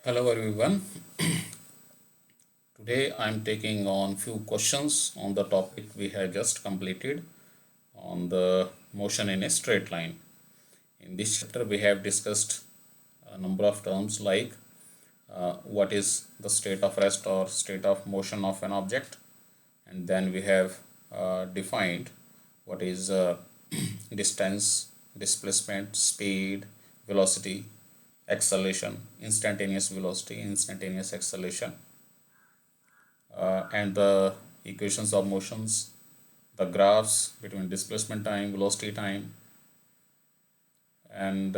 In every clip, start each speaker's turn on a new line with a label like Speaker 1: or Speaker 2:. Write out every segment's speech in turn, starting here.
Speaker 1: Hello everyone. Today I am taking on few questions on the topic we have just completed on the motion in a straight line. In this chapter we have discussed a number of terms like what is the state of rest or state of motion of an object, and then we have defined what is distance, displacement, speed, velocity, acceleration, instantaneous velocity, instantaneous acceleration, and the equations of motions, the graphs between displacement time, velocity time, and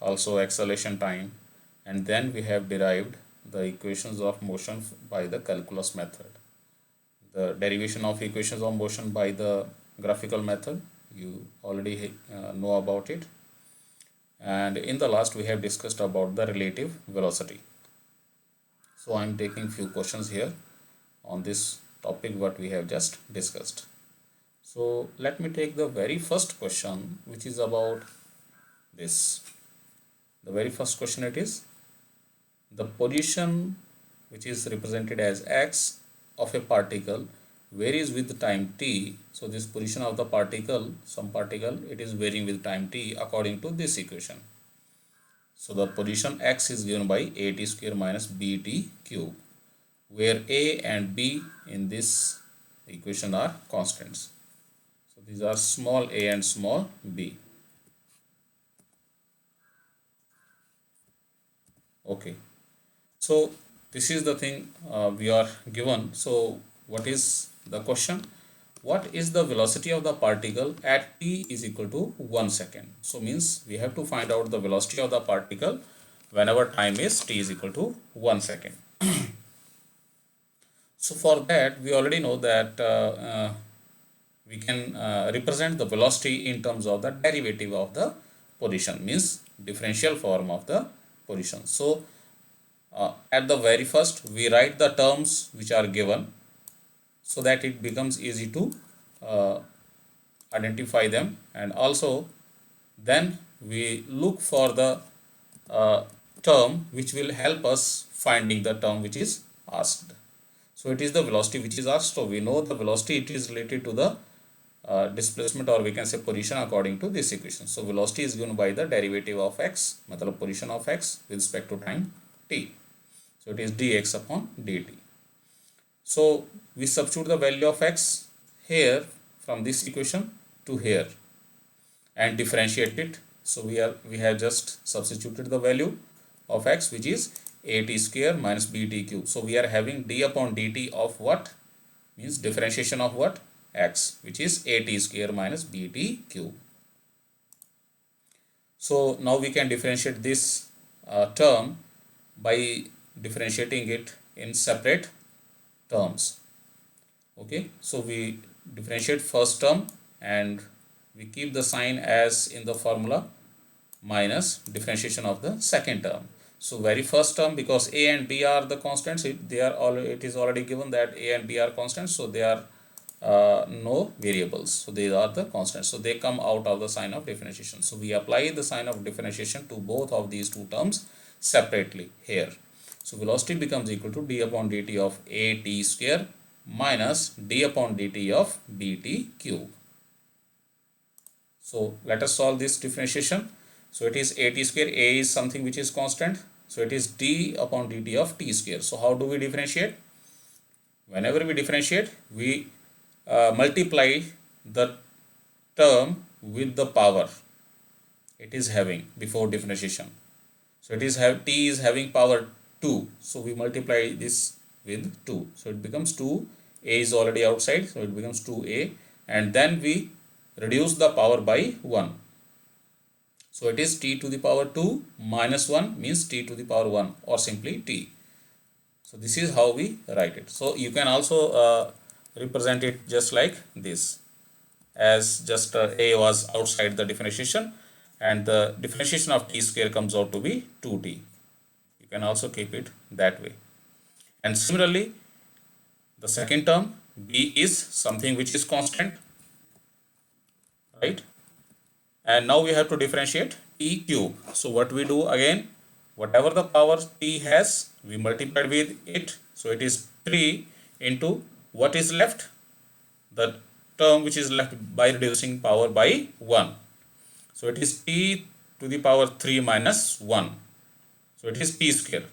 Speaker 1: also acceleration time. And then we have derived the equations of motion by the calculus method. The derivation of equations of motion by the graphical method, you already know about it. And in the last we have discussed about the relative velocity. So I am taking few questions here on this topic what we have just discussed. So let me take the very first question, which is about this. The very first question it is the position which is represented as x of a particle varies with time t. So this position of the particle, some particle, it is varying with time t according to this equation. So the position x is given by at square minus bt cube, where a and b in this equation are constants. So these are small a and small b. Okay. So this is the thing we are given. So what is the question? What is the velocity of the particle at t is equal to 1 second? So means we have to find out the velocity of the particle whenever time is t is equal to 1 second. So for that we already know that we can represent the velocity in terms of the derivative of the position, means differential form of the position. So at the very first we write the terms which are given so that it becomes easy to uh, identify them, and also then we look for the term which will help us finding the term which is asked. So it is the velocity which is asked. So we know the velocity, it is related to the displacement, or we can say position, according to this equation. So velocity is given by the derivative of x, matlab position of x with respect to time t. So it is dx upon dt. So we substitute the value of x here from this equation to here and differentiate it. So we have just substituted the value of x, which is at square minus bt cube. So we are having d upon dt of what? Means differentiation of what? X, which is at square minus bt cube. So now we can differentiate this term by differentiating it in separate terms. Okay, so we differentiate first term and we keep the sign as in the formula minus differentiation of the second term. So very first term, because a and b are the constants, it is already given that a and b are constants, so they are no variables, so these are the constants, so they come out of the sign of differentiation. So we apply the sign of differentiation to both of these two terms separately here. So velocity becomes equal to d upon dt of at square minus d upon dt of bt cube. So let us solve this differentiation. So it is at square, a is something which is constant, so it is d upon dt of t square. So how do we differentiate? Whenever we differentiate, we multiply the term with the power it is having before differentiation. So it is t is having power 2, so we multiply this with 2, so it becomes 2. A is already outside, so it becomes 2a, and then we reduce the power by 1. So it is t to the power 2 minus 1 means t to the power 1, or simply t. So this is how we write it. So you can also represent it just like this, as just a was outside the differentiation and the differentiation of t square comes out to be 2t. You can also keep it that way. And similarly, the second term b is something which is constant, right? And now we have to differentiate t cube. So what we do again, whatever the power t has, we multiplied with it. So it is 3 into what is left? The term which is left by reducing power by 1. So it is t to the power 3 minus 1. So it is p square.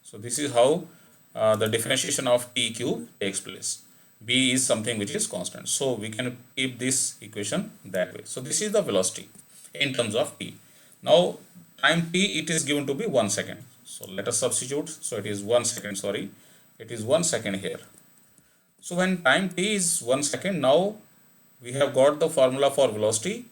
Speaker 1: So this is how the differentiation of t cube takes place. B is something which is constant. So we can keep this equation that way. So this is the velocity in terms of t. Now time t, it is given to be 1 second. So let us substitute. So it is 1 second, sorry. It is 1 second here. So when time t is 1 second, now we have got the formula for velocity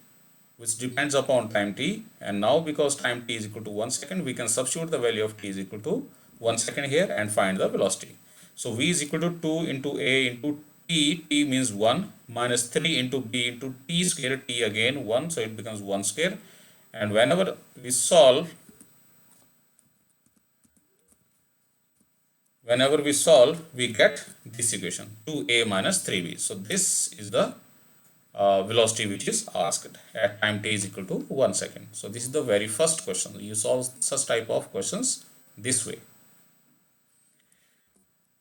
Speaker 1: which depends upon time t, and now because time t is equal to 1 second, we can substitute the value of t is equal to 1 second here and find the velocity. So v is equal to 2 into a into t means 1, minus 3 into b into t square, t again 1, so it becomes 1 square. And whenever we solve, we get this equation 2a minus 3b. So this is the velocity which is asked at time t is equal to 1 second. So this is the very first question. You solve such type of questions this way.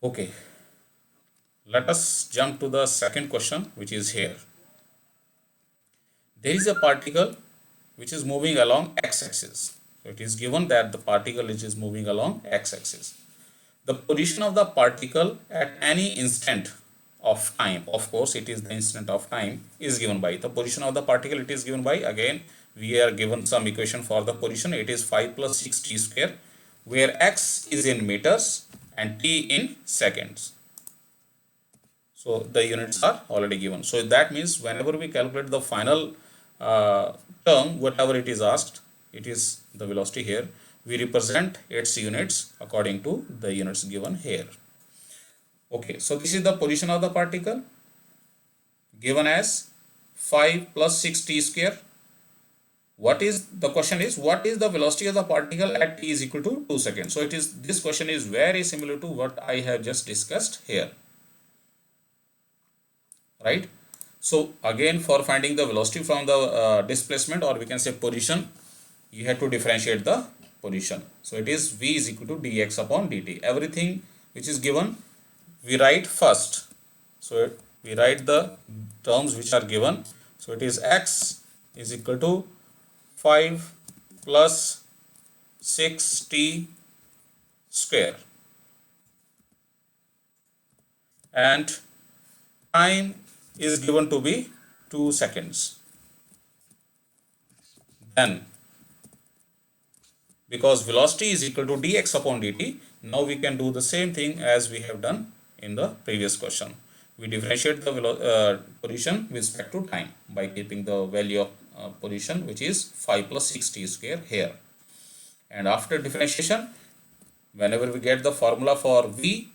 Speaker 1: Okay, let us jump to the second question, which is here. There is a particle which is moving along x-axis. So it is given that the particle which is moving along x-axis. The position of the particle at any instant of time, of course it is the instant of time, is given by the position of the particle. It is given by, again we are given some equation for the position. It is 5 plus 6 t square, where x is in meters and t in seconds. So the units are already given. So that means whenever we calculate the final term, whatever it is asked, it is the velocity here, we represent its units according to the units given here. Okay, so this is the position of the particle given as 5 plus 6 t square. What is the question is, what is the velocity of the particle at t is equal to 2 seconds? So it is, this question is very similar to what I have just discussed here, right? So again, for finding the velocity from the displacement, or we can say position, you have to differentiate the position. So it is v is equal to dx upon dt. Everything which is given, we write first. So we write the terms which are given. So it is x is equal to 5 plus 6t square, and time is given to be 2 seconds. Then because velocity is equal to dx upon dt, now we can do the same thing as we have done in the previous question. We differentiate the position with respect to time by keeping the value of position, which is 5 plus 6 t square here. And after differentiation, whenever we get the formula for v,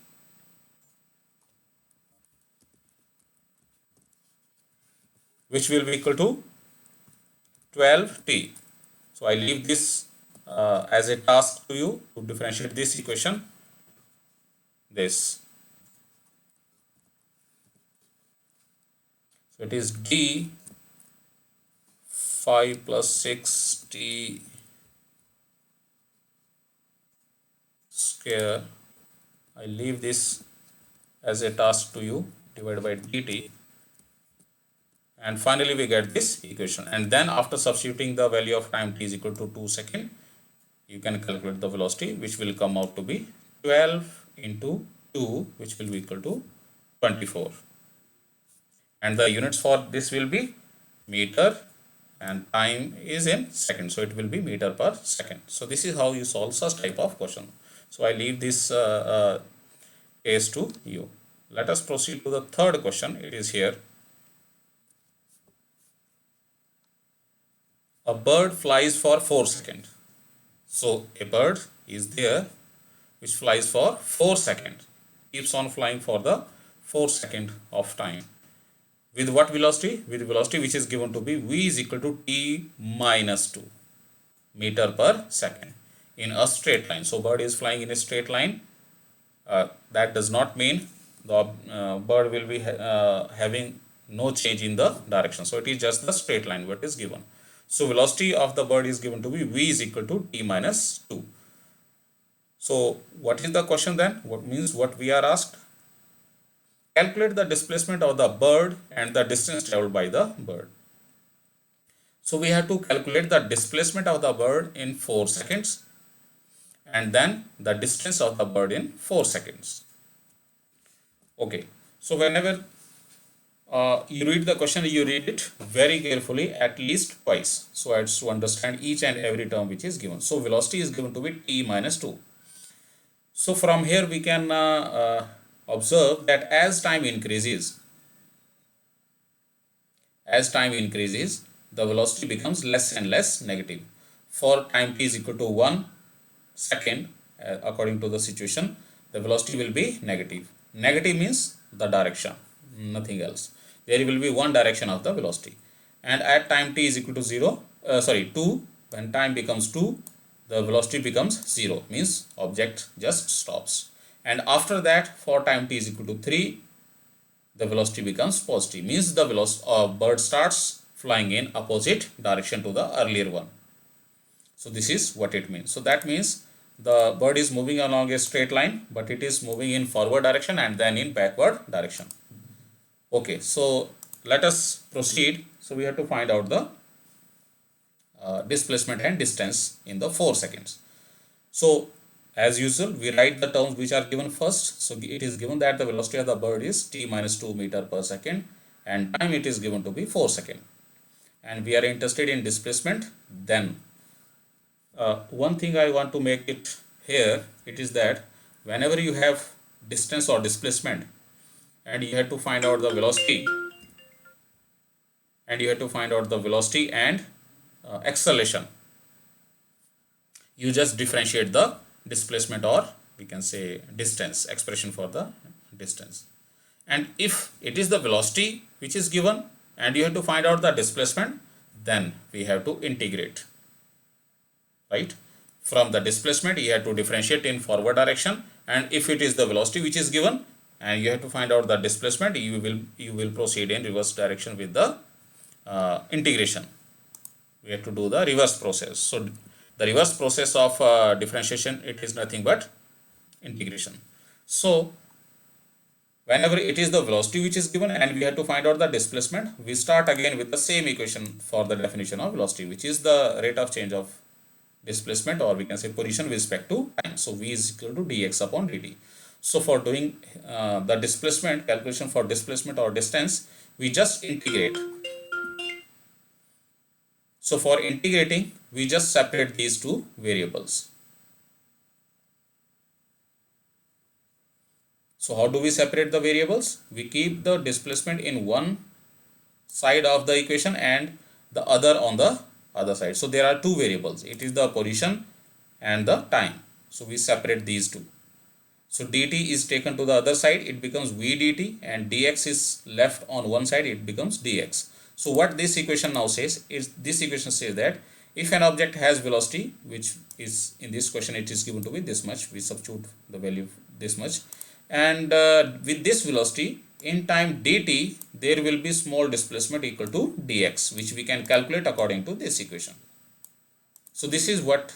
Speaker 1: which will be equal to 12t. So I leave this as a task to you to differentiate this equation. This. So it is d 5 plus 6t square. I leave this as a task to you, divided by dt. And finally we get this equation. And then after substituting the value of time t is equal to 2 seconds, you can calculate the velocity, which will come out to be 12 into 2, which will be equal to 24. And the units for this will be meter, and time is in seconds, so it will be meter per second. So this is how you solve such type of question. So I leave this case to you. Let us proceed to the third question. It is here. A bird flies for 4 seconds. So a bird is there which flies for 4 seconds, keeps on flying for the 4 seconds of time. With what velocity? With velocity which is given to be v is equal to t minus 2 meter per second in a straight line. So bird is flying in a straight line. That does not mean the bird will be having no change in the direction. So it is just the straight line what is given. So velocity of the bird is given to be v is equal to t minus 2. So what is the question then? What we are asked? Calculate the displacement of the bird and the distance traveled by the bird. So we have to calculate the displacement of the bird in 4 seconds and then the distance of the bird in 4 seconds. Okay, so whenever you read the question, you read it very carefully at least twice, so as to understand each and every term which is given. So velocity is given to be t minus 2. So from here we can observe that as time increases, the velocity becomes less and less negative. For time t is equal to 1 second, according to the situation, the velocity will be negative. Negative means the direction, nothing else. There will be one direction of the velocity. And at time t is equal to 2, when time becomes 2, the velocity becomes 0, means object just stops. And after that, for time t is equal to 3, the velocity becomes positive, means the bird starts flying in opposite direction to the earlier one. So this is what it means. So that means the bird is moving along a straight line, but it is moving in forward direction and then in backward direction. Okay, so let us proceed. So we have to find out the displacement and distance in the 4 seconds. So as usual, we write the terms which are given first. So it is given that the velocity of the bird is t minus 2 meter per second and time it is given to be 4 seconds. And we are interested in displacement. Then one thing I want to make it here, it is that whenever you have distance or displacement and you have to find out the velocity and acceleration, you just differentiate the displacement, or we can say distance, expression for the distance. And if it is the velocity which is given and you have to find out the displacement, then we have to integrate, right? From the displacement you have to differentiate in forward direction, and if it is the velocity which is given and you have to find out the displacement, you will proceed in reverse direction with the integration. We have to do the reverse process. So the reverse process of differentiation, it is nothing but integration. So whenever it is the velocity which is given and we have to find out the displacement, we start again with the same equation for the definition of velocity, which is the rate of change of displacement, or we can say position with respect to time. So v is equal to dx upon dt. So for doing the displacement calculation for displacement or distance, we just integrate. So for integrating, we just separate these two variables. So how do we separate the variables? We keep the displacement in one side of the equation and the other on the other side. So there are two variables. It is the position and the time. So we separate these two. So dt is taken to the other side, it becomes v dt, and dx is left on one side, it becomes dx. So what this equation now says is, this equation says that if an object has velocity, which is in this question it is given to be this much, we substitute the value this much, and with this velocity in time dt, there will be small displacement equal to dx, which we can calculate according to this equation. So this is what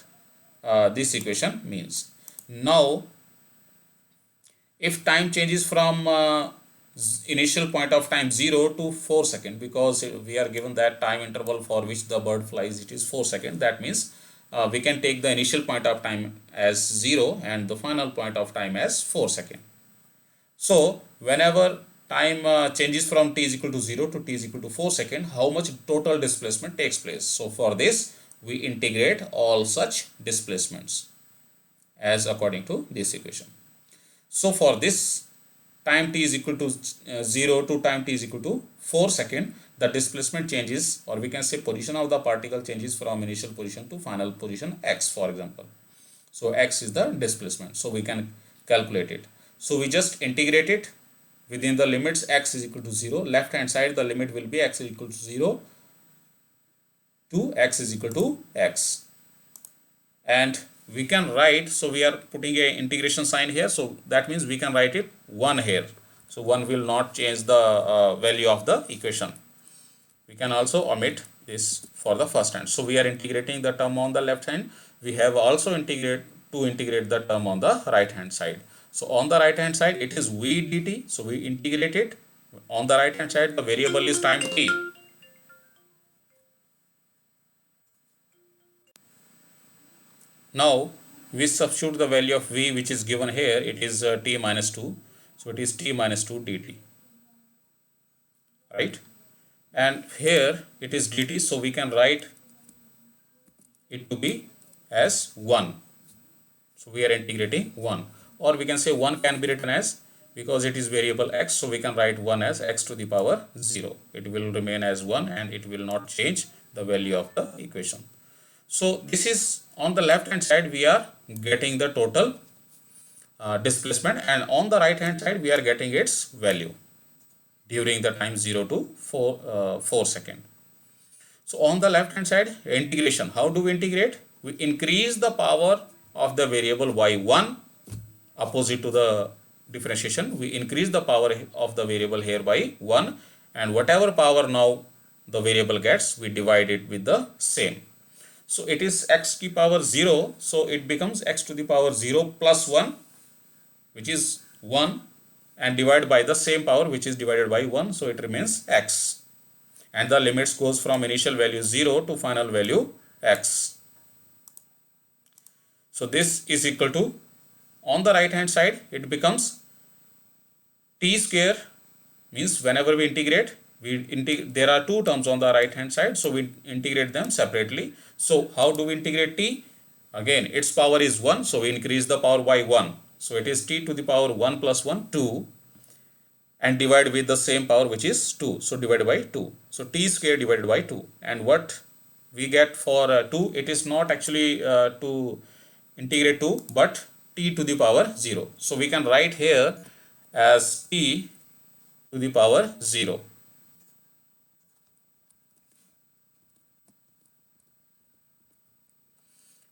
Speaker 1: this equation means. Now if time changes from initial point of time 0 to 4 seconds, because we are given that time interval for which the bird flies, it is 4 seconds. That means we can take the initial point of time as 0 and the final point of time as 4 seconds. So whenever time changes from t is equal to 0 to t is equal to 4 seconds, how much total displacement takes place? So for this we integrate all such displacements as according to this equation. So for this time t is equal to 0 to time t is equal to 4 seconds, the displacement changes, or we can say position of the particle changes from initial position to final position x, for example. So x is the displacement, so we can calculate it. So we just integrate it within the limits x is equal to 0. Left hand side the limit will be x is equal to 0 to x is equal to x, and we can write, so we are putting a integration sign here, so that means we can write it 1 here. So 1 will not change the value of the equation. We can also omit this for the first hand. So we are integrating the term on the left hand. We have also integrated to integrate the term on the right hand side. So on the right hand side it is v dt, so we integrate it. On the right hand side the variable is time t. Now we substitute the value of v which is given here, it is t minus 2, so it is t minus 2 dt, right? And here it is dt, so we can write it to be as 1. So we are integrating 1, or we can say 1 can be written as, because it is variable x, so we can write 1 as x to the power 0. It will remain as 1 and it will not change the value of the equation. So this is on the left hand side we are getting the total displacement, and on the right hand side we are getting its value during the time 0 to 4 second. So on the left hand side integration, how do we integrate? We increase the power of the variable y1 opposite to the differentiation. We increase the power of the variable here by 1, and whatever power now the variable gets, we divide it with the same. So it is x to the power 0, so it becomes x to the power 0 plus 1, which is 1, and divided by the same power which is divided by 1, so it remains x. And the limits goes from initial value 0 to final value x. So this is equal to, on the right hand side it becomes t square, means whenever we integrate, there are two terms on the right hand side, so we integrate them separately. So how do we integrate t? Again its power is 1, so we increase the power by 1, so it is t to the power 1 plus 1, 2, and divide with the same power which is 2, so divided by 2, so t square divided by 2. And what we get for 2, it is not actually to integrate 2 but t to the power 0, so we can write here as t to the power 0.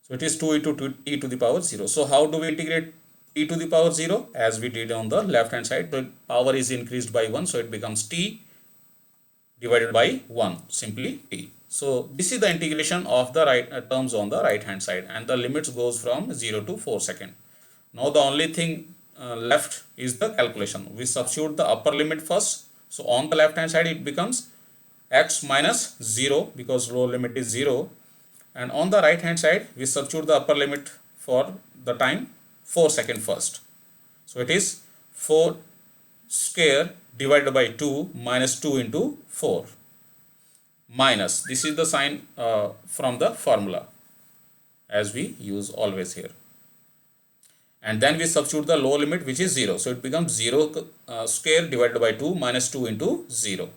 Speaker 1: So it is 2 into t to the power 0. So how do we integrate t to the power 0? As we did on the left hand side, the power is increased by 1, so it becomes t divided by 1, simply t. So this is the integration of the terms on the right hand side, and the limits goes from 0 to 4 second. Now the only thing left is the calculation. We substitute the upper limit first. So on the left hand side it becomes x minus 0, because lower limit is 0, and on the right hand side we substitute the upper limit for the time 4 second first. So it is 4 square divided by 2 minus 2 into 4 minus, this is the sign from the formula as we use always here, and then we substitute the lower limit which is 0, so it becomes 0 square divided by 2 minus 2 into 0.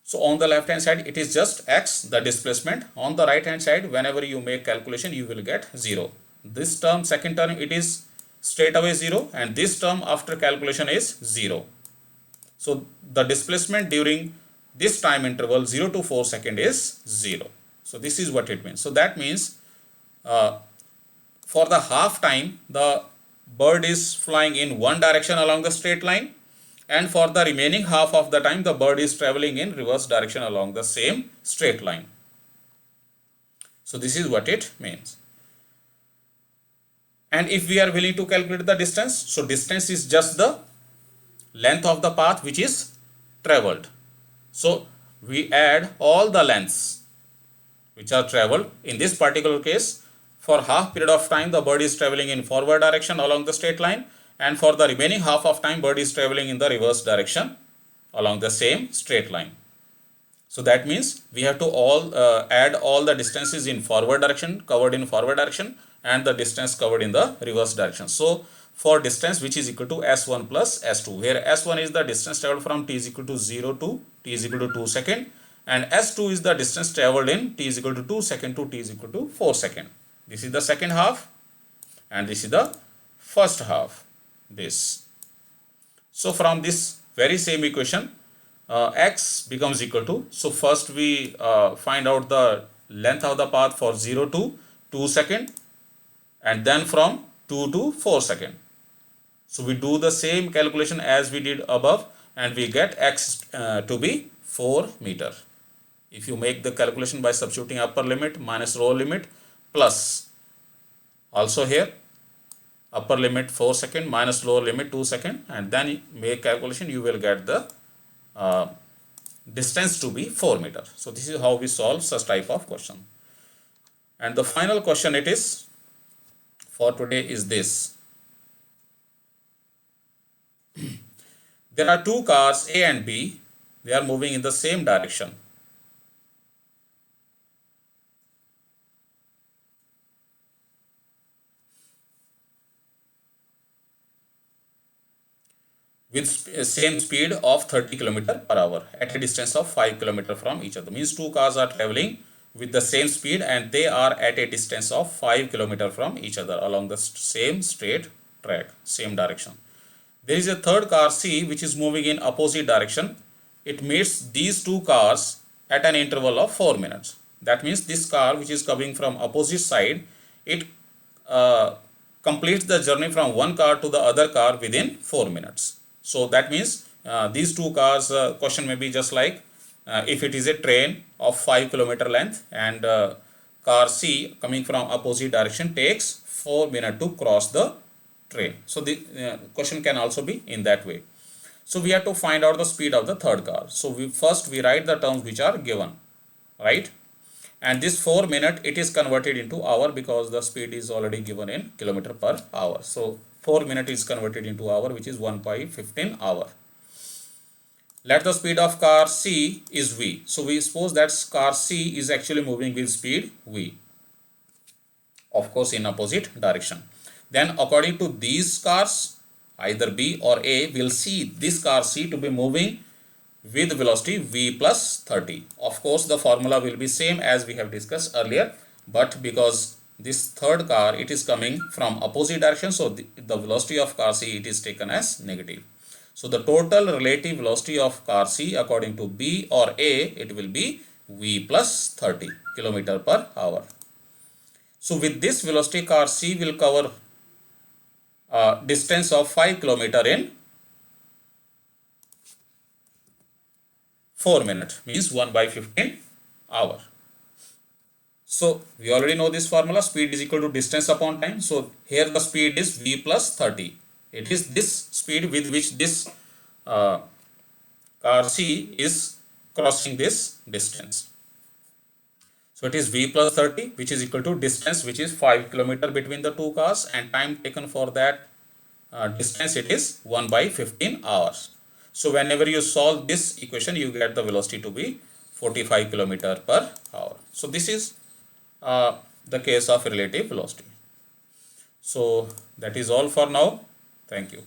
Speaker 1: So on the left hand side it is just x, the displacement. On the right hand side whenever you make calculation you will get 0. This term, second term, it is straight away 0, and this term after calculation is 0. So the displacement during this time interval 0 to 4 second is 0. So this is what it means. So that means for the half time the bird is flying in one direction along the straight line, and for the remaining half of the time the bird is traveling in reverse direction along the same straight line. So this is what it means. And if we are willing to calculate the distance, so distance is just the length of the path which is traveled. So we add all the lengths which are traveled. In this particular case, for half period of time the bird is traveling in forward direction along the straight line, and for the remaining half of time bird is traveling in the reverse direction along the same straight line. So that means we have to add all the distances in forward direction, covered in forward direction, and the distance covered in the reverse direction. So for distance which is equal to s1 plus s2, where s1 is the distance traveled from t is equal to 0 to t is equal to 2 second, and s2 is the distance traveled in t is equal to 2 second to t is equal to 4 second. This is the second half, and this is the first half. This. So from this very same equation, x becomes equal to, so first we find out the length of the path for 0 to 2 second, and then from 2 to 4 second. So we do the same calculation as we did above, and we get x to be 4 meter. If you make the calculation by substituting upper limit minus lower limit plus also here upper limit 4 second minus lower limit 2 second, and then you make calculation, you will get the distance to be 4 meter. So this is how we solve such type of question. And the final question it is for today is this. There are two cars A and B, they are moving in the same direction. With same speed of 30 km per hour at a distance of 5 km from each other. Means two cars are traveling with the same speed and they are at a distance of 5 km from each other along the same straight track, same direction. There is a third car C which is moving in opposite direction. It meets these two cars at an interval of 4 minutes. That means this car which is coming from opposite side, it completes the journey from one car to the other car within 4 minutes. So that means these two cars, question may be just like if it is a train of 5 km length and car C coming from opposite direction takes 4 minutes to cross the train. So the question can also be in that way. So we have to find out the speed of the third car. So we write the terms which are given, right? And this 4 minute it is converted into hour because the speed is already given in kilometer per hour. So 4 minute is converted into hour, which is 1 by 15 hour. Let the speed of car C is V. So we suppose that car C is actually moving with speed V, of course in opposite direction. Then according to these cars, either B or A, will see this car C to be moving with velocity V plus 30. Of course the formula will be same as we have discussed earlier, but because this third car it is coming from opposite direction, so the velocity of car C it is taken as negative. So the total relative velocity of car C according to B or A, it will be V plus 30 km per hour. So with this velocity car C will cover distance of 5 km in 4 minutes, means 1 by 15 hour. So we already know this formula, speed is equal to distance upon time. So here the speed is V plus 30. It is this speed with which this car C is crossing this distance. So it is V plus 30 which is equal to distance which is 5 km between the two cars, and time taken for that distance it is 1 by 15 hours. So whenever you solve this equation you get the velocity to be 45 km per hour. So this is the case of relative velocity. So that is all for now. Thank you.